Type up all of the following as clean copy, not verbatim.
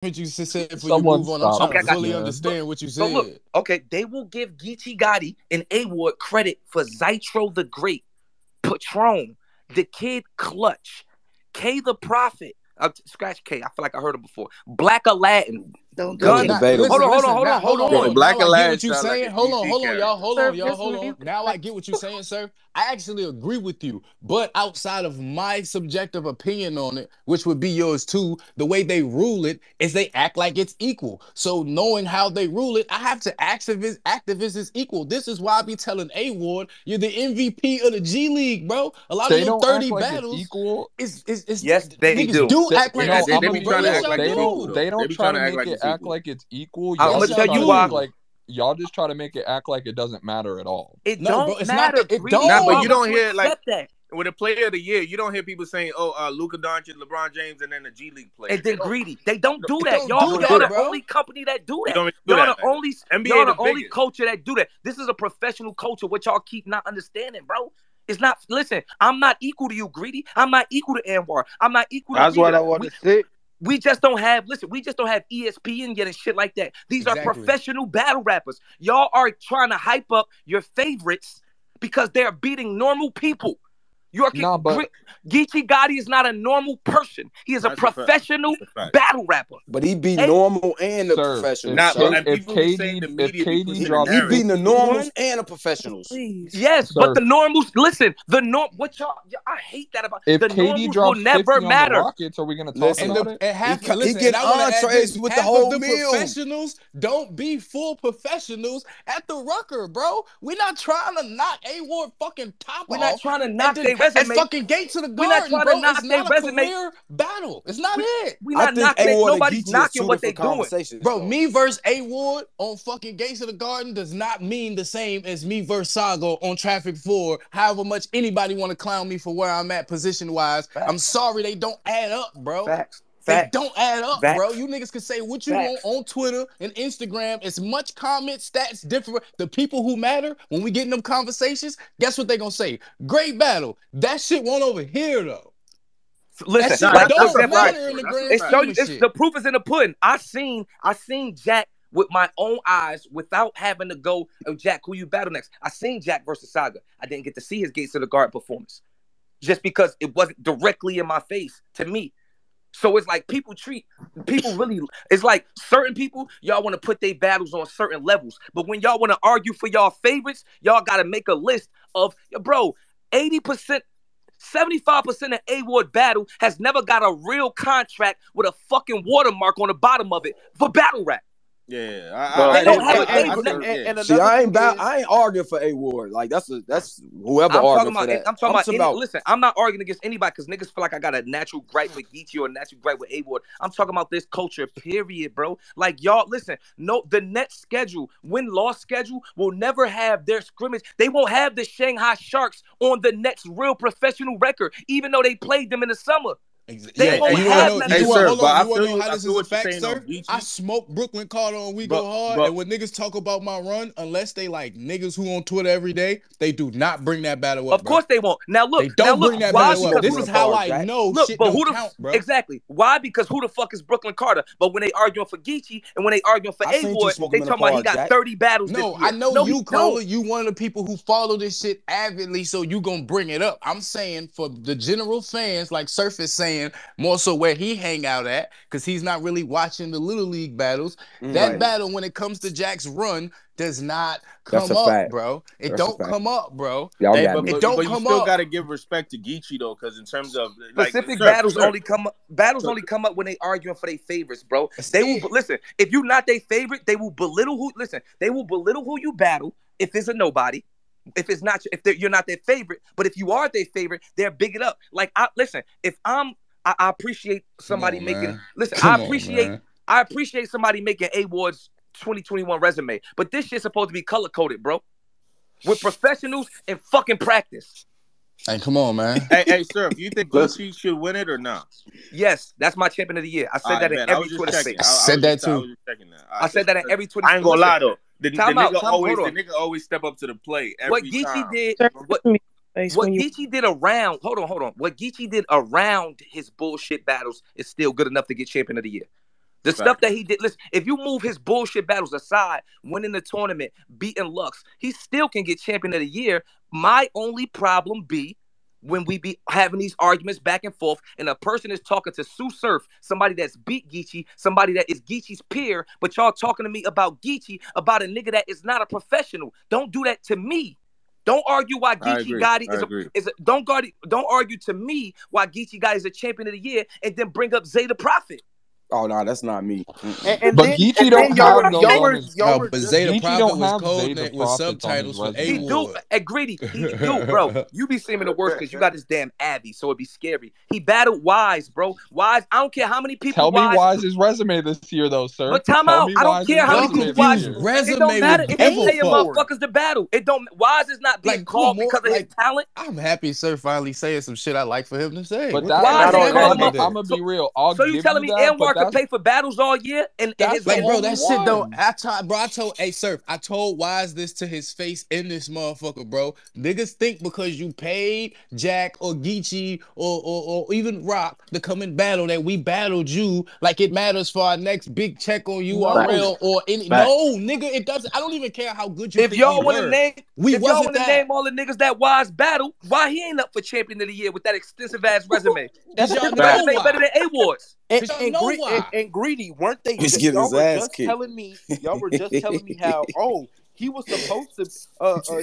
what you said before you Someone move on. I'm stop trying Okay, to I got fully you. man. understand what you So look, said. okay, they will give Geechi Gotti and A-Ward credit for Zytro the Great, Patron, the Kid Clutch, K the Prophet. Scratch K. I feel like I heard it before. Black Aladdin, Don't do That's it. Guns. Not debatable. Hold on, listen, hold on, listen. hold Now on, hold hold on, Yeah, hold on. on. Now Black I get Aladdin what you sound like a saying. Hold on, DC hold on, y'all. character. Hold Sir, on, y'all. just Hold on. mute. Now I get what you're saying, sir. I actually agree with you, but outside of my subjective opinion on it, which would be yours too, the way they rule it is they act like it's equal. So knowing how they rule it, I have to activists is equal. This is why I be telling A Ward, you're the MVP of the G League, bro. A lot of They your don't act 30 like it's battles equal. is Yes, they niggas do. do act like Yeah, No, it's they I'm equal, gonna be be bro. trying to Yes, act real. y'all like They it's equal don't. do. though. They They don't be try trying to to act make like it it's act equal. like it's equal. I'm Y'all gonna Yes, just tell y'all try you to why. make do. like y'all just try to make it act like it doesn't matter at all. It No, bro, don't it's not matter, that. It Greedy. Nah, You but don't. are you going don't to hear like accept that. with the player of the year, you don't hear people saying, "Oh, Luka Doncic, LeBron James, and then the G League player." And then Greedy. They don't do It that. don't You Y'all, do don't do y'all that, the that. bro. only company that do You that. don't even do Y'all that. the only NBA y'all the the only biggest. culture that do that. This is a professional culture, which y'all keep not understanding, bro. It's not. Listen, I'm not equal to you, Greedy. I'm not equal to Anwar. I'm not equal to That's what Vita. I want to see. We just don't have. Listen, we just don't have ESPN yet and shit like that. These are Exactly. professional battle rappers. Y'all are trying to hype up your favorites because they're beating normal people. You're Nah, but Geechi Gotti is not a normal person. He is a That's a fact. professional That's a fact. battle rapper. But he be Hey, normal and the sir, professional. if So K and if people be saying KD the if media be KD pushing the drops narrative. He beating the 50, normals and the professionals. Please. yes, but sir, the normals. Listen, the norm. What I hate that about if the KD normals will drops never 50 on the matter. Rockets, are we gonna talk And Listen, about the it? and half he listen, and getting I want to add this: entrees with the half of whole the meal. professionals don't be full professionals at the Rucker, bro. We're not trying to knock A Ward fucking top We're not off trying to and knock then their at resume. fucking Gates of the We're not Garden, trying to bro. It's knock their not a resume. career battle. It's not it. We're I not think knocking A it. Ward and Nobody's Geechi is knocking two what they different doing. conversations. Bro, Though. me versus A Ward on fucking Gates of the Garden does not mean the same as me versus Saga on Traffic 4. However much anybody want to clown me for where I'm at position wise, I'm Facts. sorry they don't add up, bro. Facts. They Facts. don't add up, bro. Facts. You niggas can say what you want Facts. on Twitter and Instagram. It's much comment stats different. The people who matter when we get in them conversations, guess what they gonna say? Great battle. That shit won't over here though. That Listen, shit Nah, like for that's don't a example, fact. matter in Though. the That's a grand it's fact. show scheme you. of It's shit. the proof is in the pudding. I seen Jack with my own eyes without having to go. Oh, Jack, who you battle next? I seen Jack versus Saga. I didn't get to see his Gates of the Guard performance just because it wasn't directly in my face to me. So it's like people really. It's like certain people y'all want to put their battles on certain levels, but when y'all want to argue for y'all favorites, y'all got to make a list of bro. 80%. 75% of A-Ward battle has never got a real contract with a fucking watermark on the bottom of it for battle rap. Yeah, Bro, They don't have a I favorite. think yeah. and See, another thing is, I ain't arguing for A Ward. Like that's whoever arguing for that. I'm talking about any, listen, I'm not arguing against anybody because niggas feel like I got a natural gripe with Geechi or a natural gripe with A-Ward. I'm talking about this culture, period, bro. Like y'all, listen, no, the net schedule, win-loss schedule will never have their scrimmage. They won't have the Shanghai Sharks on the Nets' real professional record, even though they played them in the summer. They Yeah, won't and you want to have know? none of Hey, You this want shit. sir, hold but on? I You want feel to know you. how I this feel is a what you're fact, saying on sir? I Geechi, smoked Brooklyn Carter on We Go Hard, but and when niggas talk about my run, unless they like niggas who on Twitter every day, they do not bring that battle up, Of bro. course they won't. Now They look, don't bring that why? I battle up. smoke Because This who is the Brooklyn how Carter, I Jack. know look, shit but don't count, bro. exactly? Why? Because who the fuck is Brooklyn Carter? But when they arguing for Geechi and when they arguing for I A seen you Ward, smoke they him in the talking about he park, got Jack. 30 battles this No, I year. know No, he you, don't. caller. You one of the people who follow this shit avidly, so you gonna bring it up. I'm saying for the general fans, like Surf is saying, more so where he hang out at, because he's not really watching the Little League battles. That Right. battle, when it comes to Jack's run, does not That's come a up, fact. bro. It That's a don't fact. come up, bro. y'all Hey, got me. It don't but you come still up. got to give respect to Geechi though, because in terms of like, Specific sir, battles sir, only come up. Battles so, only come up when they arguing for their favorites, bro. That's They will it. listen. If you not their favorite, they will belittle who. Listen, they will belittle who you battle. If it's a nobody, if it's not, you're not their favorite. But if you are their favorite, they're big it up. Like I listen. If I appreciate Come somebody on, making. man. Listen, Come on, man. I appreciate somebody making A Ward's 2021 resume. But this shit's supposed to be color coded, bro, with professionals and fucking practice. Hey, come on, man. hey, sir, if you think Listen, Geechi should win it or not? Yes, that's my champion of the year. I said I that in bet. I every was just Twitter checking. space. I said that I too. was just checking that. I said that in every Twitter I space. ain't gonna Listen, lie though. The time out. nigga always Hold on. step up to the plate What every Geechi time. did, sir, what put me in space when what you. Geechi did around, hold on. What Geechi did around his bullshit battles is still good enough to get champion of the year. The stuff that he did, listen, if you move his bullshit battles aside, winning the tournament, beating Lux, he still can get champion of the year. My only problem be when we be having these arguments back and forth, and a person is talking to Sue Surf, somebody that's beat Geechi, somebody that is Geechi's peer, but y'all talking to me about Geechi, about a nigga that is not a professional. Don't do that to me. Don't argue why Geechi Gotti don't argue to me why Geechi Gotti is a champion of the year, and then bring up Zay the Prophet. Oh no, that's not me. But Geechi don't have those on his. But Zay the Geechi Prophet don't was have code Zay the name with Prophets on subtitles his for resume. He do A-Ward. at Greedy. He do, bro. You be seeming the worst because you got this damn Abby, so it'd be scary. He battled Wise, bro. Wise, I don't care how many people. Tell me Wise's resume this year, though, sir. But time Tell out. me I don't Wise's care how many resume people this Wise. year. Resume It don't matter would if give you a paying fuck. motherfuckers to battle. It don't. Wise is not being Like, called come on, because of his like, talent. I'm happy Sir finally saying some shit I like for him to say. But What that, the Wise fuck? ain't calling Everybody him I'm did. gonna be real. I'll So you give telling you me that, Anwar but could pay for battles all year and that's his the Like, bro, only that shit though. one. I told, hey, Surf, I told Wise this to his face in this motherfucker, bro. Niggas think because you paid Jack or Geechi or even Rock to come and battle that we battled you like it matters for our next big check on URL or any. No, nigga, it doesn't. I don't even care how good you If think y'all we want to were. name, We if y'all wasn't want to that. name all the niggas that Wise battle, why he ain't up for champion of the year with that extensive ass resume? Cause His y'all know resume why. better than A-Ward's. And, Y'all and, know Gre- why. and Greedy, weren't they? He's getting Y'all his were ass just kicked. telling me. Y'all were just telling me how. Oh, he was supposed to.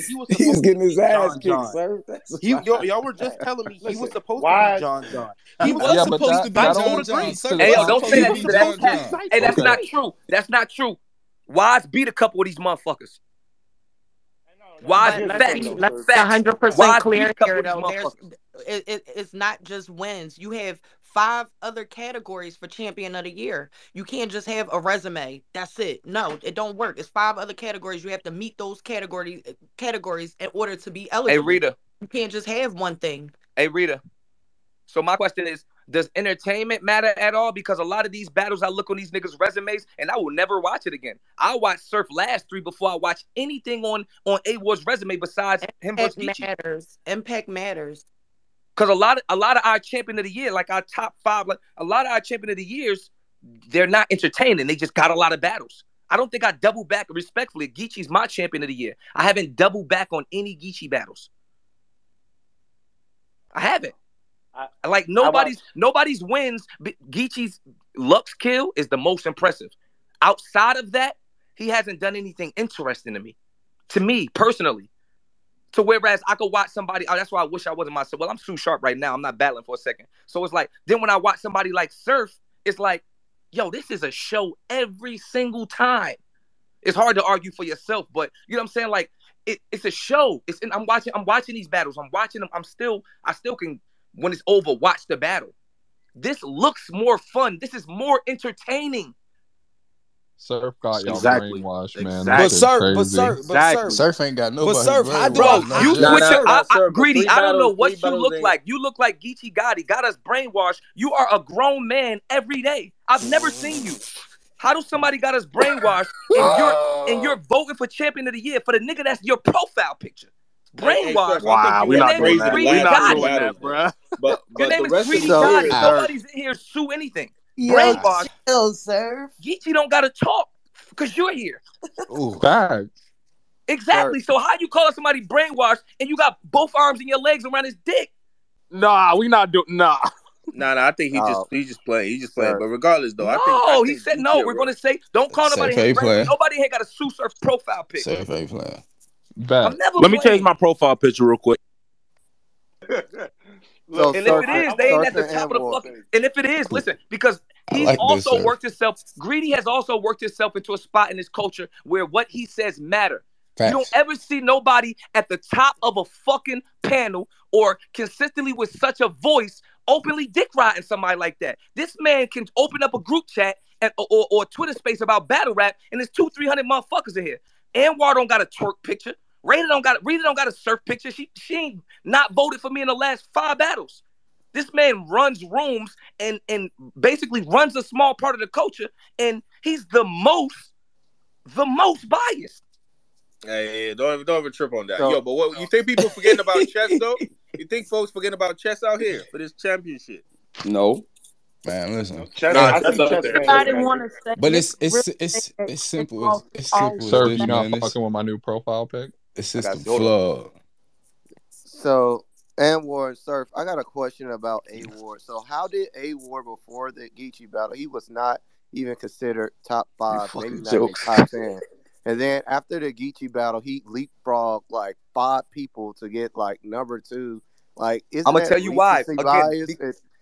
He was He's supposed to getting his be ass John kicked, John. sir. That's Y'all were just telling me he was Listen, supposed to why? be John John. He He was Yeah, was but supposed to be that Dice John would John. agree. Surf Hey, yo, was don't supposed say to that be either. That's John cap. John. Hey, that's Okay. not true. That's not true. Wise beat a couple of these motherfuckers. Wise But facts. let's be Facts. 100% Wise beat clear a couple here, of these though. motherfuckers. It's not just wins. You have 5 other categories for champion of the year. You can't just have a resume. That's it. No, it don't work. It's 5 other categories. You have to meet those categories in order to be Hey, eligible. Rita. You can't just have one thing. Hey, Rita. So my question is, does entertainment matter at all? Because a lot of these battles, I look on these niggas' resumes, and I will never watch it again. I'll watch Surf last 3 before I watch anything on A-Ward's resume besides him versus Impact Geechi. matters. Impact matters. Because a lot of our champion of the year, like our top 5, like a lot of our champion of the years, they're not entertaining. They just got a lot of battles. I don't think I double back respectfully. Geechi's my champion of the year. I haven't doubled back on any Geechi battles. I haven't. Like nobody's wins. Geechi's Lux kill is the most impressive. Outside of that, he hasn't done anything interesting to me personally. So whereas I could watch somebody, that's why I wish I wasn't myself. Well, I'm too sharp right now. I'm not battling for a second. So it's like, then when I watch somebody like Surf, it's like, yo, this is a show every single time. It's hard to argue for yourself, but you know what I'm saying? Like, it's a show. I'm watching these battles. I'm watching them. I still can, when it's over, watch the battle. This looks more fun. This is more entertaining. Surf got y'all Exactly. brainwashed, man. Exactly. This is crazy. Surf ain't got nobody. Surf, how do Bro, I- you no switch judge. it. Greedy, 3 I don't know battles, what 3 you battles look ain't- like. You look like Geechi Gotti. Got us brainwashed. You are a grown man every day. I've never seen you. How does somebody got us brainwashed and you're voting for champion of the year for the nigga that's your profile picture? Brainwashed. Wow, Your name is Greedy Gotti. bro. But Your name the is rest of Greedy the Gotti. year, Nobody's in here to sue anything. Yo, Brainwashed. chill, Surf. Geechi don't gotta talk because you're here. Ooh. Facts. Exactly. So how you calling somebody brainwashed and you got both arms and your legs around his dick? Nah, we not doing. Nah. I think he's just playing. He's just playing. Sir. But regardless, though, I No, think he said Geechi no. will We're run. gonna say don't call nobody. Safe player. Nobody ain't got a Sue Surf profile pic. Safe ain't playing. Bet. I'm never. Let me playing. change my profile picture real quick. So, And if it is, they ain't at the top of the Anwar. fucking. And if it is, listen, because I he's like this, also sir. worked himself. Greedy has also worked himself into a spot in his culture where what he says matter. Facts. You don't ever see nobody at the top of a fucking panel or consistently with such a voice openly dick riding somebody like that. This man can open up a group chat or Twitter space about battle rap, and there's 200-300 motherfuckers in here. Anwar don't got a twerk picture. Rita don't got a surf picture. She ain't not voted for me in the last 5 battles. This man runs rooms and basically runs a small part of the culture, and he's the most biased. Hey, don't ever trip on that. Yo, but what you think people forgetting about chess though? You think folks forgetting about chess out here for this championship? no. Man, listen. Chess, Nah, I that's see up chess there. fan Everybody getting want that. to say But niggas really think that it's it's simple all it's all simple as Surf, this, you not man. fucking with my new profile pic? It's I got system hold on. flawed. So, and Ward Surf, I got a question about A Ward. So, how did A Ward before the Geechi battle? He was not even considered top You 5, maybe fucking not even jokes. top 10. And then after the Geechi battle, he leapfrogged like 5 people to get like number 2. Like, I'm isn't gonna that tell you why. recency Again, bias?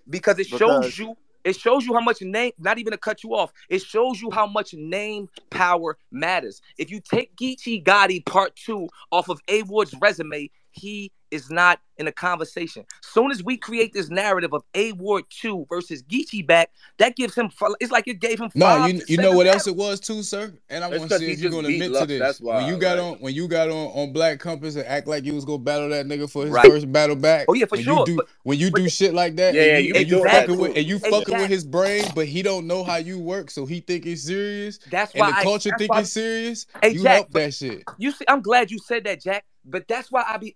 because it Because shows you. It shows you how much name. Not even to cut you off. It shows you how much name power matters. If you take Geechi Gotti Part 2 off of A Ward's resume, he is not in a conversation. Soon as we create this narrative of A Ward 2 versus Geechi back, that gives him. It's like it gave him No, 5 you to you know 7 what else it battles. was too, sir? And I It's want to because see he if you're just gonna beat admit to Lux. this. That's why. When you got on Black Compass and act like you was gonna battle that nigga for his Right. first battle back. Oh yeah, for sure. When you do shit like that, Yeah, and you you be and you doing that fucking too. with and you Hey, fucking with Jack. his brain, but he don't know how you work, so he think it's serious, That's and why the culture that's think why. it's serious. Hey, You Jack, help but that shit. you see, I'm glad you said that, Jack. But that's why I be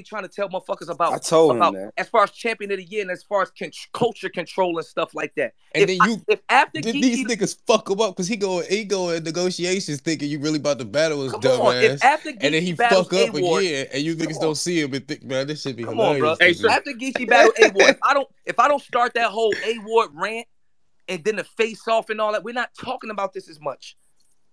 trying to tell motherfuckers I told him about that. as far as champion of the year and as far as culture control and stuff like that. And then If after these Geechi, niggas fuck him up because he go in negotiations thinking you really about to battle his come dumb on, if ass, after and then he Geechi battles fuck A up Ward, again, and you come niggas on, don't see him and think, man, this should be come on, bro. hilarious. To me. After Geechi battle A Ward, if I don't start that whole A Ward rant and then the face off and all that, we're not talking about this as much.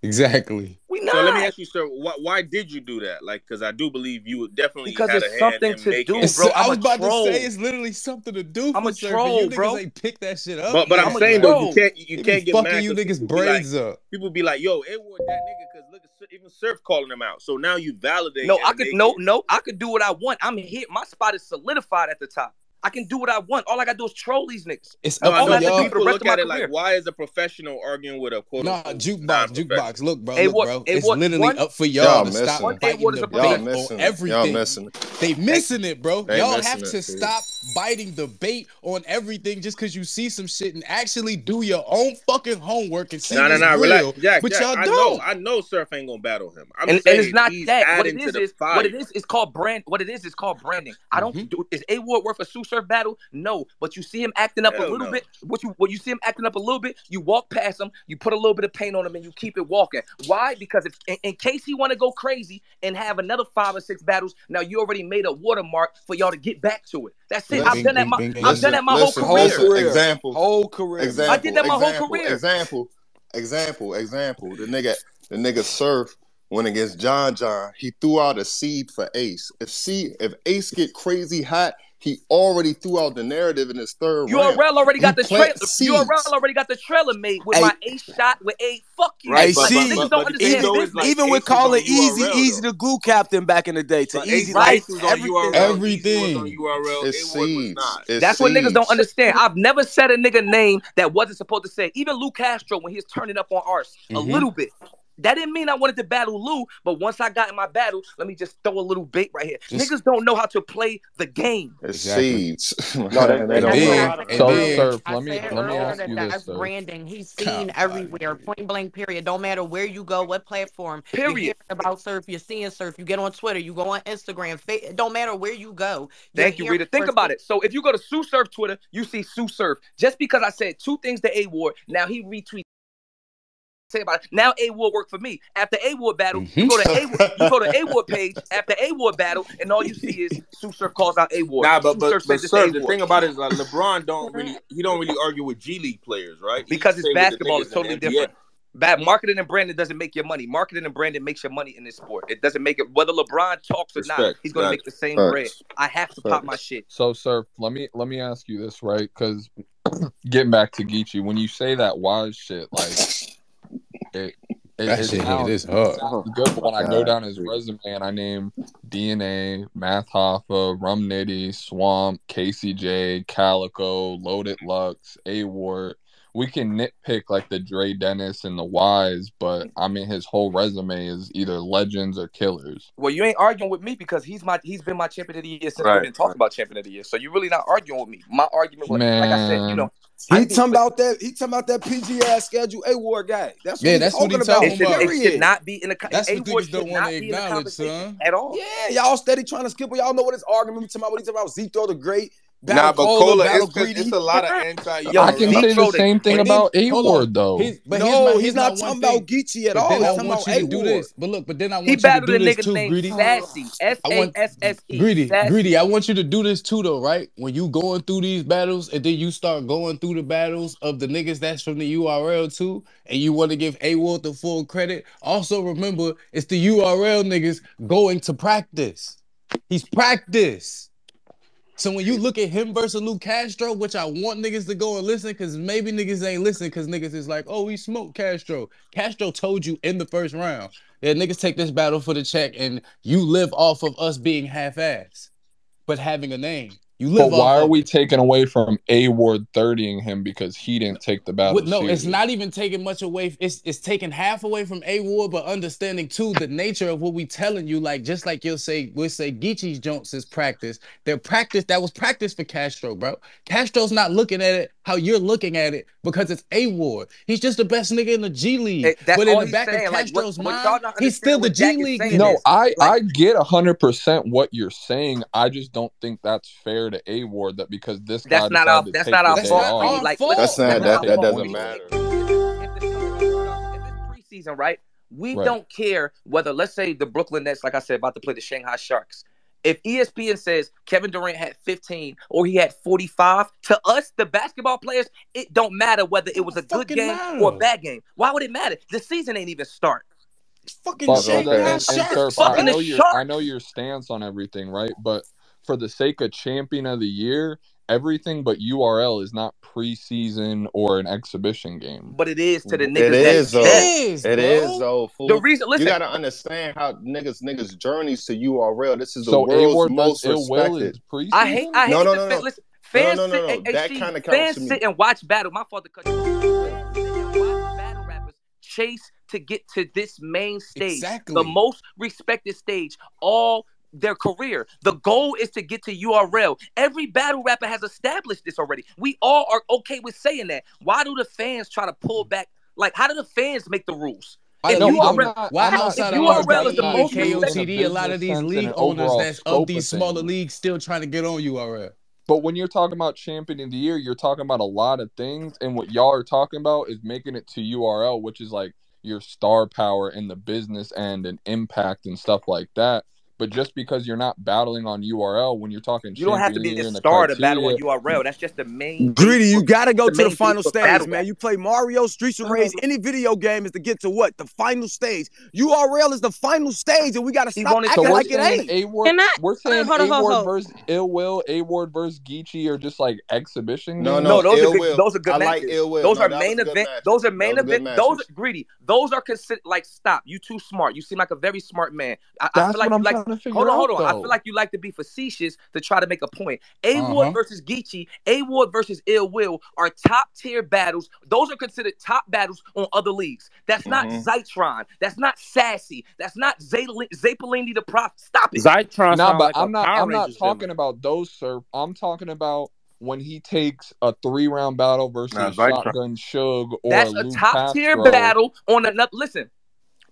Exactly. We not. So let me ask you, sir, why did you do that? Like, because I do believe you definitely Because had it's a hand something in to making. do, bro. I I'm was a about troll. to say it's literally something to do I'm for a surfing. You troll, niggas bro. ain't pick that shit up. But I'm I'm a saying though, troll. you They be can't get fucking mad you because niggas brains up. people be like, yo, it was that nigga because look at even Surf calling him out. So now you validate. No, and I could make no, it- no, I could do what I want. I'm here. My spot is solidified at the top. I can do what I want. All I gotta do is troll these niggas. It's No, up I All for I know, have to but do y'all. for the people rest look of my at it like, career. why is a professional arguing with a quote Nah, unquote jukebox. non-professional? Look, bro. A Look, Ward, bro. A It's Ward, literally up for y'all Y'all to stop one missing. A Ward biting is the a Y'all bait professional. on missing it. Y'all everything. missing it. They missing it, bro. They Y'all missing have it, to P. stop biting the bait on everything just because you see some shit and actually do your own fucking homework and see No, what's relax, real. Jack. But y'all I don't. know Surf ain't gonna battle him. I'm And it's saying not he's that. adding to the fire. What it is called brand. What it is called branding. I don't Mhm. do. Is A Ward worth a Sue Surf battle? No, but you see him acting up a Hell little no. bit. What you see him acting up a little bit, you walk past him, you put a little bit of paint on him, and you keep it walking. Why? Because if in case he want to go crazy and have another 5 or 6 battles, now you already made a watermark for y'all to get back to it. That's it. I've Listen, done that. I've done that my whole listen, career. listen. Example. Whole career. I did that my whole career. Example. The nigga Surf went against John. He threw out a seed for Ace. If Ace get crazy hot, he already threw out the narrative in his third round. URL already got the trailer. Plant seeds. URL already got the trailer made with Hey. my A shot with A. Fuck you. Hey, Like, see, niggas don't but the thing understand though this. is, like, even with Ace was calling on Easy URL, the glue captain back in the day to But Easy Right. Ace was on URL. Everything. Easy was on URL. It's A Ward was seeds. not. It's That's what niggas don't seeds. understand. I've never said a nigga name that wasn't supposed to say. Even Lou Castro, when he was turning up on Arse, a Mhm. little bit. That didn't mean I wanted to battle Lou, but once I got in my battle, let me just throw a little bait right here. Niggas don't know how to play the game. It's Exactly. seeds. they They And don't That's then, what I know. said and So, earlier. then, Surf, I let me said ask earlier you that this, that's Surf. branding. He's God, seen everywhere, point blank, period. Don't matter where you go, what platform. You're Period. hearing about Surf, you're seeing Surf, you get on Twitter, you go on Instagram. It don't matter where you go. You're Thank you, hearing Rita. Think first- about it. So if you go to Sue Surf Twitter, you see Sue Surf. Just because I said 2 things to A Ward, now he retweets. Say about it. Now A Ward worked for me. After A Ward battle, you go to A Ward page after A Ward battle, and all you see is Sue Surf calls out A Ward. Nah, Sue Surf but says this to Surf, A the Ward. thing about it is like LeBron don't really argue with G League players, right? He Because stay it's with the basketball, niggas it's in totally the NBA. different. Bad marketing and branding doesn't make your money. Marketing and branding makes your money in this sport. It doesn't make it whether LeBron talks or not. Respect. He's gonna Got make the same Facts. bread. I have to pop my shit. So, Surf, let me ask you this, right? Because getting back to Geechi, when you say that wise shit, like that it shit hit sounds his hard. good, but when I go God. down his resume and I name DNA, Math Hoffa, Rum Nitty, Swamp, KCJ, Calico, Loaded Lux, A Ward, we can nitpick like the Dre Dennis and the Wise, but I mean his whole resume is either legends or killers. Well, you ain't arguing with me because he's been my champion of the year since Right, we've been talking about champion of the year. So you're really not arguing with me. My argument was, like I said, Man, He talking about that PG ass schedule A Ward guy. That's what Yeah, he's that's what talking he about. talking about. It should not be in a. That's A what Ward niggas don't should wanna not be in a acknowledge, conversation son. at all. Yeah, y'all steady trying to skip. Y'all know what his argument talking about. What he talking about? Zito the Great. Nah, battle but caller, Cola, battle it's because it's greedy. a lot of anti Yo, I can Zeke say URL. the trolled it. same thing And then about A hold on, Ward though. No, he's here's my not one talking about thing. Geechi at But all. then He's I talking want about you A to do Ward. this. But look, but then I He want you to battled do a this nigga too, named greedy. Sassy. I want Sasse. greedy, Sassy. I want you to do this too, though, right? When you going through these battles, and then you start going through the battles of the niggas that's from the URL too, and you want to give A Ward the full credit. Also, remember, it's the URL niggas going to practice. He's practice. So when you look at him versus Lou Castro, which I want niggas to go and listen, because maybe niggas ain't listen, because niggas is like, oh, he smoked Castro. Castro told you in the first round that niggas take this battle for the check, and you live off of us being half-ass, but having a name. You live But why off are of we it. taking away from A Ward 30ing him because he didn't take the battle No, it's serious? not even taking much away. It's taking half away from A Ward, but understanding too the nature of what we telling you. Like just like we'll say Geechi's Jones is practice. Their practice that was practice for Castro, bro. Castro's not looking at it how you're looking at it because it's A Ward. He's just the best nigga in the G League. That's But in all the he's back of saying. Like Castro's what y'all mind, not he's still understanding the what Jack G is League saying nigga. No, is I like I get 100% what you're saying. I just don't think that's fair to A Ward that because this guy decided to that's take not the our That's day fault, not Greedy. our off. Like fault. That's listen, not We're not that. That taking doesn't points if, away. matter. if it's preseason, right? We Right. don't care whether, let's say, the Brooklyn Nets, like I said, about to play the Shanghai Sharks. If ESPN says Kevin Durant had 15 or he had 45, to us, the basketball players, it don't matter whether it was a good Fucking game or a matter. bad game. Why would it matter? The season ain't even start. Fucking But That's for the Shanghai okay. and Sharks, Surf, It's fucking the I know Sharks. your stance on everything, right? But for the sake of champion of the year, everything but URL is not preseason or an exhibition game. But it is to the It niggas that is It though. bet. is, It is bro. though, The fool. reason, You listen, gotta understand how niggas journeys to URL. This is the So A world's Ward versus most Ill Will respected. is preseason? I No, hate no, the no, fan. no, Listen, no, no, fans no, no, sit no. and That see kind of counts to fans me. sit and watch battle. My father cut you. Fans sit and watch battle rappers chase to get to this main stage, the Exactly. most respected stage all their career. The goal is to get to URL. Every battle rapper has established this already. We all are okay with saying that. Why do the fans try to pull back? Like, how do the fans make the rules? Why If the No, league I'm URL, owner? not Why I'm how, not if outside of saying URL is that's the RBE and not most true in a respected, KOTD, a lot business of these sense and league an owners overall that's of scope these of smaller things. leagues still trying to get on URL. But when you're talking about champion of the year, you're talking about a lot of things, and what y'all are talking about is making it to URL, which is like your star power in the business and an impact and stuff like that. But just because you're not battling on URL when you're talking you don't have champion to of the be a year and the star to battle on criteria, URL. That's just the main base Greedy, for you gotta go the to the main base final for stage, battle man. rap. You play Mario, Streets of Rage, any video game is to get to what? The final stage. URL is the final stage, and we gotta He stop wanted so acting to. we're like it saying ain't. A Ward, Can I we're saying hold on, A hold on, Ward hold on. versus Ill Will, A Ward versus Geechi are just like exhibition No, No, no, games. those are ill good. will. Those are good I like matches. ill will. Those No, are that was main good event. Those matches. are That main was good event. Those are matches. greedy. Those are considered like stop. You too smart. You seem like a very smart man. I feel That's what like you I'm like. trying to Hold figure on, out hold on. I feel though. like you like to be facetious to try to make a point. A Ward Uh-huh. versus Geechi, A Ward versus Ill Will are top tier battles. Those are considered top battles on other leagues. That's not Hmm. Zytron. That's not Sassy. That's not Zapolini the Prophet. Stop it. Zytron Nah, sound but like a Power I'm not Rangers talking villain. about those, sir. I'm talking about when he takes a 3-round battle Nah, versus Zytron. Shotgun Suge or That's a Lou top tier Castro. battle on another. Listen.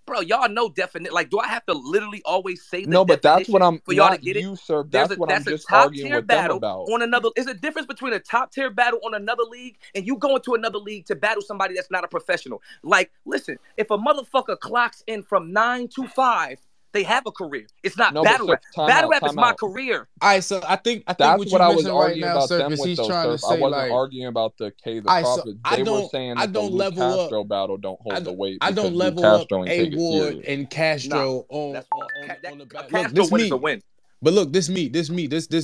Bro, y'all know definite. Like, do I have to literally always say the No, but that's what definition I'm for y'all to not get it? you, sir. That's what I'm That's a just top arguing tier with them battle about. on another. There's a difference between a top tier battle on another league and you go into another league to battle somebody that's not a professional. Like, listen, if a motherfucker clocks in from 9 to 5, they have a career. It's not No, but battle sir, rap. time Battle out, rap is time my out. career. All right, so I think That's what what you I was missing right arguing now, about them Surface, with he's though, trying to Surf. I say wasn't like, arguing about the K the all right, so Prophet. They were saying I that the don't Lou level up Castro battle don't hold the weight I don't because Lou level up Castro ain't A take it Ward serious. and Nah, Castro that's all. on the A back. Look, Castro this win is a me. win. But look, this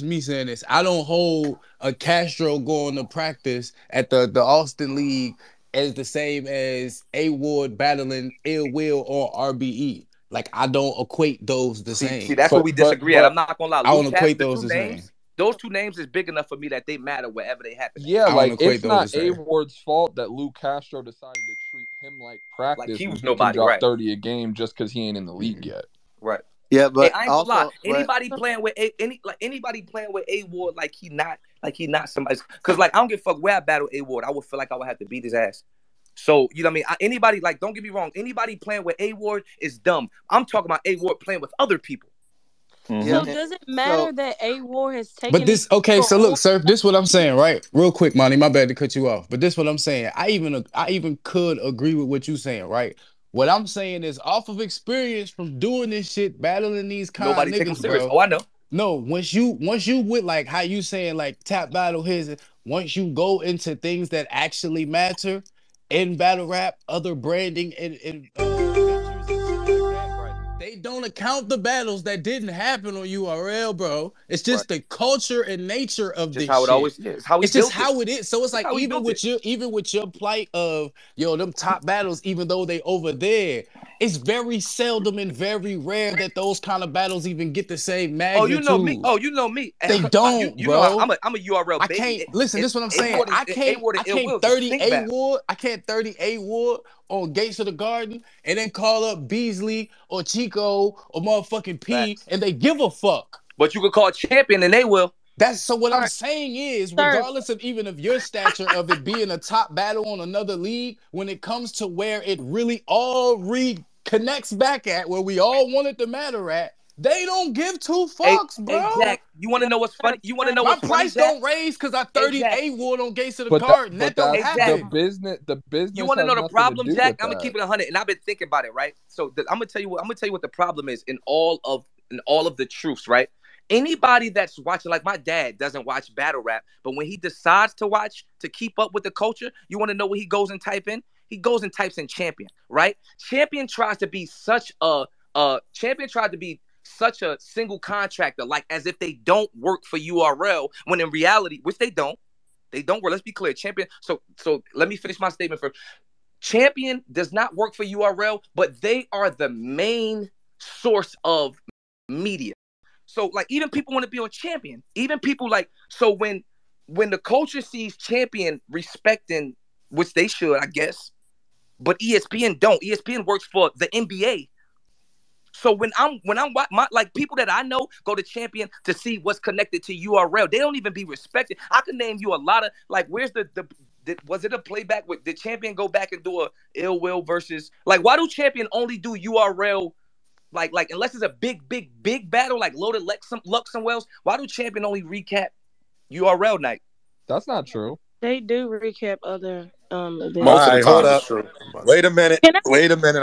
me saying this. I don't hold a Castro going to practice at the Austin League as the same as A Ward battling Ill Will or RBE. Like I don't equate those the See, same. that's what we disagree at. I'm But not gonna lie. I don't Luke Cast, equate the those two the same. names, those two names is big enough for me that they matter wherever they happen at. yeah, I don't like equate it's those the not A same. Ward's fault that Lou Castro decided to treat him like Like practice he when was he can nobody, drop right? 30 a game just because he ain't in the league yet. Right. Yeah, And but I ain't gonna lie. also, but Anybody playing with A Ward like he not somebody's because like I don't give a fuck where I battle A Ward. I would feel like I would have to beat his ass. So you know what I mean? Anybody like don't get me wrong. Anybody playing with A Ward is dumb. I'm talking about A Ward playing with other people. Yeah, So does it matter that A War has But taken this it okay, for so look, all? sir, this what I'm saying, right? Real quick, Monty, my bad to cut you off. But this what I'm saying. I even could agree with what you saying, right? What I'm saying is off of experience from doing this shit, battling these kind Nobody take him niggas, serious. bro. Oh, I know. No, once you with like how you saying like tap battle his, once you go into things that actually matter in battle rap, other branding and ventures and shit like that, Right. they don't account the battles that didn't happen on URL, bro. It's right. just the culture and nature of Just this how it shit. always is. It's how he It's just built it. how it is. So it's That's like how he built it. even with your plight of them top battles, even though they over there, it's very seldom and very rare that those kind of battles even get the same Oh, you know me. magnitude. Oh, you know me. They you don't, you know bro. I'm a URL I baby. can't listen. This is what I'm saying. A Ward I and Ill can't Will. It's a 30 stink A battle. Ward. I can't 30 A Ward on Gates of the Garden and then call up Beasley or Chico or motherfucking P Facts. and they give a fuck. But you could call champion and they will. That's so what All I'm right, saying is, Surf. regardless of even of your stature of it being a top battle on another league, when it comes to where it really all reconnects back at where we all want it to matter at, they don't give two Hey, fucks, hey, bro. Jack. You want to Yo, know what's funny? Surf, You want to Surf. know My what's funny, price Jack? don't raise because I Hey, 30 Jack. A Ward on Gates of the But that Garden. but That don't that's Hey, Jack. the happen. business. The You business want to has know the nothing to problem, do Jack? with I'm gonna keep that. it 100, and I've been thinking about it, right? So I'm gonna tell you what the problem is in all of the truths, right? Anybody that's watching, like my dad, doesn't watch battle rap, but when he decides to watch to keep up with the culture, you want to know what he goes and type in? He goes and types in champion, right? Champion tries to be such a champion tried to be such a single contractor, like as if they don't work for URL, when in reality, which they don't. They don't work. Let's be clear. Champion. So let me finish my statement first. Champion does not work for URL, but they are the main source of media. So like even people want to be on Champion. Even people like so when the culture sees Champion respecting, which they should, I guess, but ESPN don't. ESPN works for the NBA. So when I'm like people that I know go to Champion to see what's connected to URL, they don't even be respected. I can name you a lot of like where's was it a playback with did Champion go back and do a Ill Will versus like why do Champion only do URL like unless it's a big battle like Loaded Lux and Wells, why do Champion only recap URL night? That's not true. They do recap other Most events. of the All right, hold time, it's up. true. Wait a minute. Can I Wait a minute.